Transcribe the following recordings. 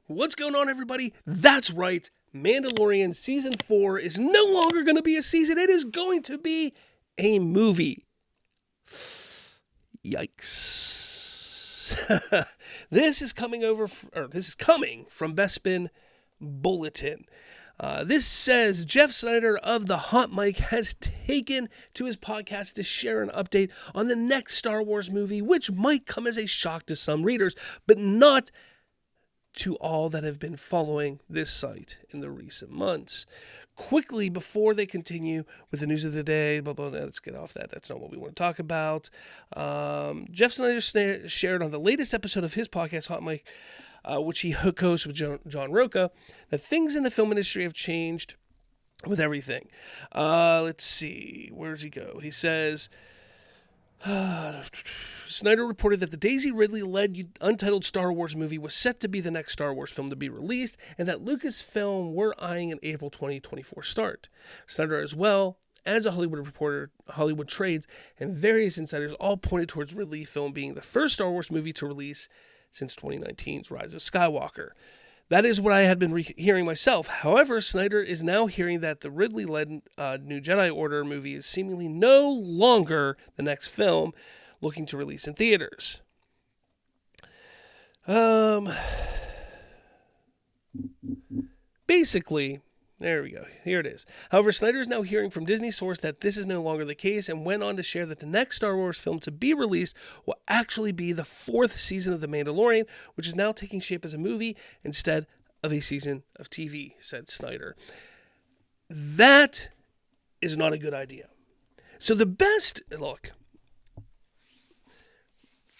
What's going on, everybody? That's right. Mandalorian Season 4 is no longer going to be a season. It is going to be a movie. Yikes. This is coming from Bespin Bulletin. This says Jeff Snyder of the Hot Mic has taken to his podcast to share an update on the next Star Wars movie, which might come as a shock to some readers, but not to all that have been following this site in the recent months. Quickly, before they continue with the news of the day, let's get off that. That's not what we want to talk about. Jeff Snyder shared on the latest episode of his podcast, Hot Mic, which he hosts with John Roca, that things in the film industry have changed with everything. Let's see. Where does he go? He says, Snyder reported that the Daisy Ridley-led untitled Star Wars movie was set to be the next Star Wars film to be released, and that Lucasfilm were eyeing an April 2024 start. Snyder, as well as a Hollywood Reporter, Hollywood Trades, and various insiders all pointed towards Ridley film being the first Star Wars movie to release since 2019's Rise of Skywalker. That is what I had been hearing myself. However, Snyder is now hearing that the Ridley-led New Jedi Order movie is seemingly no longer the next film looking to release in theaters. Basically, there we go. Here it is. However, Snyder is now hearing from Disney source that this is no longer the case and went on to share that the next Star Wars film to be released will actually be the 4th season of The Mandalorian, which is now taking shape as a movie instead of a season of TV, said Snyder. That is not a good idea. So the best, look,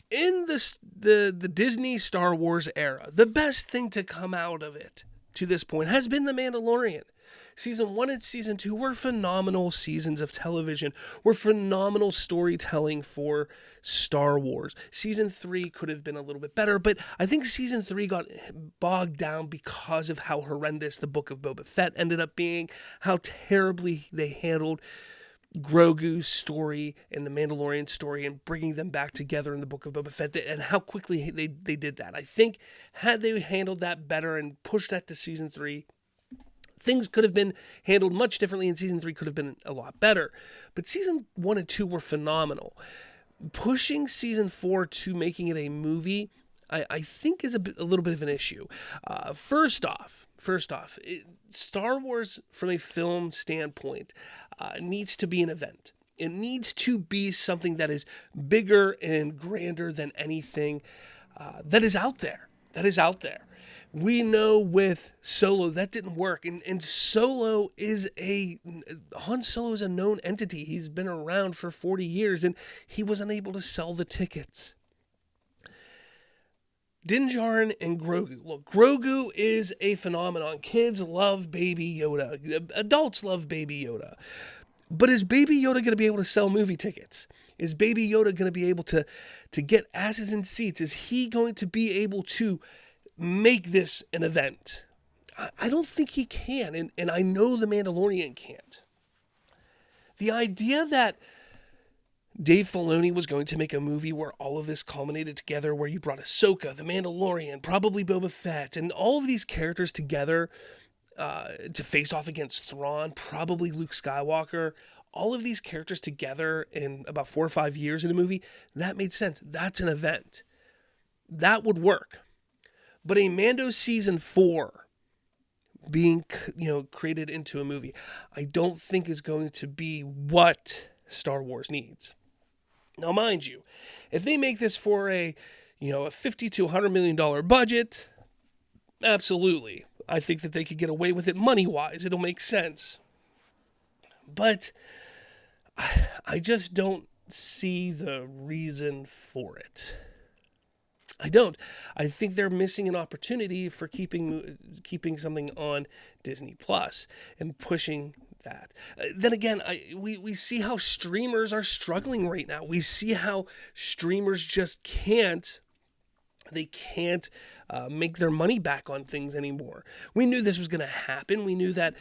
in the Disney Star Wars era, the best thing to come out of it to this point has been The Mandalorian. Season 1 and Season 2 were phenomenal seasons of television, were phenomenal storytelling for Star Wars. Season 3 could have been a little bit better, but I think Season 3 got bogged down because of how horrendous the Book of Boba Fett ended up being, how terribly they handled Grogu's story and the Mandalorian story and bringing them back together in the Book of Boba Fett, and how quickly they did that. I think had they handled that better and pushed that to Season 3, things could have been handled much differently, and Season 3 could have been a lot better. But Season 1 and 2 were phenomenal. Pushing Season 4 to making it a movie, I think is a little bit of an issue. First off, Star Wars from a film standpoint needs to be an event. It needs to be something that is bigger and grander than anything that is out there. We know with Solo that didn't work, and Han Solo is a known entity. He's been around for 40 years, and he was unable to sell the tickets. Din Djarin and Grogu. Look, Grogu is a phenomenon. Kids love Baby Yoda. Adults love Baby Yoda. But is Baby Yoda going to be able to sell movie tickets? Is Baby Yoda going to be able to get asses in seats? Is he going to be able to make this an event? I don't think he can, and I know The Mandalorian can't. The idea that Dave Filoni was going to make a movie where all of this culminated together, where you brought Ahsoka, The Mandalorian, probably Boba Fett, and all of these characters together to face off against Thrawn, probably Luke Skywalker, all of these characters together in about 4 or 5 years in a movie, that made sense. That's an event. That would work. But a Mando Season 4 being, created into a movie, I don't think is going to be what Star Wars needs. Now, mind you, if they make this for a $50 to $100 million budget, absolutely. I think that they could get away with it money-wise. It'll make sense. But I just don't see the reason for it. I don't. I think they're missing an opportunity for keeping something on Disney Plus and pushing that. Then again, we see how streamers are struggling right now. We see how streamers just can't make their money back on things anymore. We knew this was going to happen. We knew that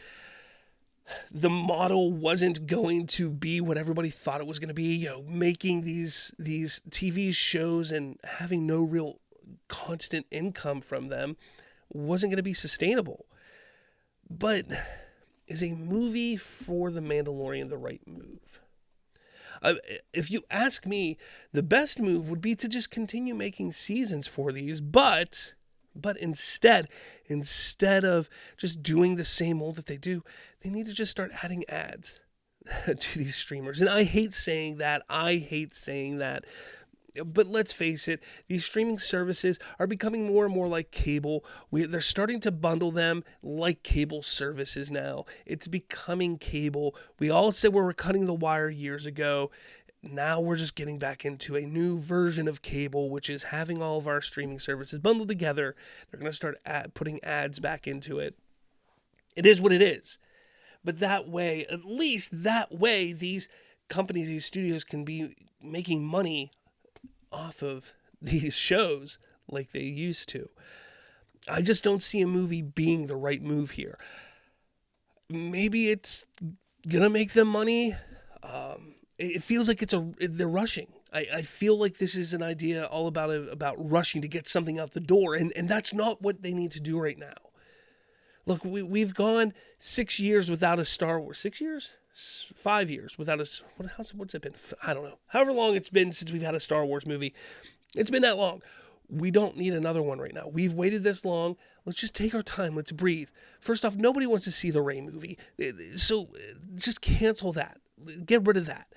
the model wasn't going to be what everybody thought it was going to be, making these TV shows and having no real constant income from them. wasn't going to be sustainable. But is a movie for The Mandalorian the right move? If you ask me, the best move would be to just continue making seasons for these, but instead of just doing the same old that they do, they need to just start adding ads to these streamers. And I hate saying that. But let's face it, these streaming services are becoming more and more like cable. They're starting to bundle them like cable services now. It's becoming cable. We all said we were cutting the wire years ago. Now we're just getting back into a new version of cable, which is having all of our streaming services bundled together. They're going to start putting ads back into it. It is what it is. But that way, at least that way, these companies, these studios can be making money off of these shows like they used to. I just don't see a movie being the right move here. Maybe it's gonna make them money. It feels like they're rushing. I feel like this is an idea all about rushing to get something out the door, and that's not what they need to do right now. Look, we've gone 6 years without a Star Wars. 6 years? 5 years without a... What's it been? I don't know. However long it's been since we've had a Star Wars movie. It's been that long. We don't need another one right now. We've waited this long. Let's just take our time. Let's breathe. First off, nobody wants to see the Rey movie. So just cancel that. Get rid of that.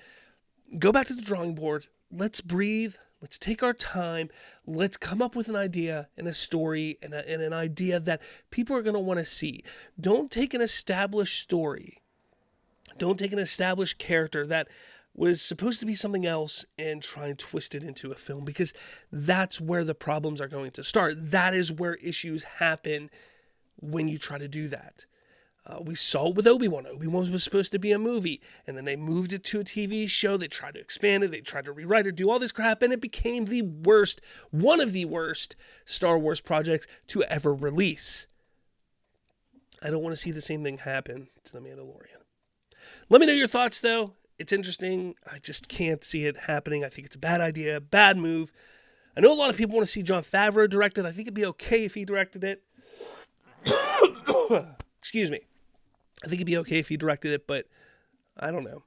Go back to the drawing board. Let's breathe. Let's take our time. Let's come up with an idea and a story and an idea that people are going to want to see. Don't take an established story. Don't take an established character that was supposed to be something else and try and twist it into a film, because that's where the problems are going to start. That is where issues happen when you try to do that. We saw it with Obi-Wan. Obi-Wan was supposed to be a movie, and then they moved it to a TV show. They tried to expand it. They tried to rewrite it, do all this crap, and it became one of the worst Star Wars projects to ever release. I don't want to see the same thing happen to The Mandalorian. Let me know your thoughts, though. It's interesting. I just can't see it happening. I think it's a bad idea, bad move. I know a lot of people want to see Jon Favreau direct it. I think it'd be okay if he directed it. Excuse me. I think it'd be okay if he directed it, but I don't know.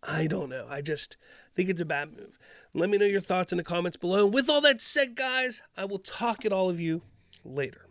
I just think it's a bad move. Let me know your thoughts in the comments below. With all that said, guys, I will talk at all of you later.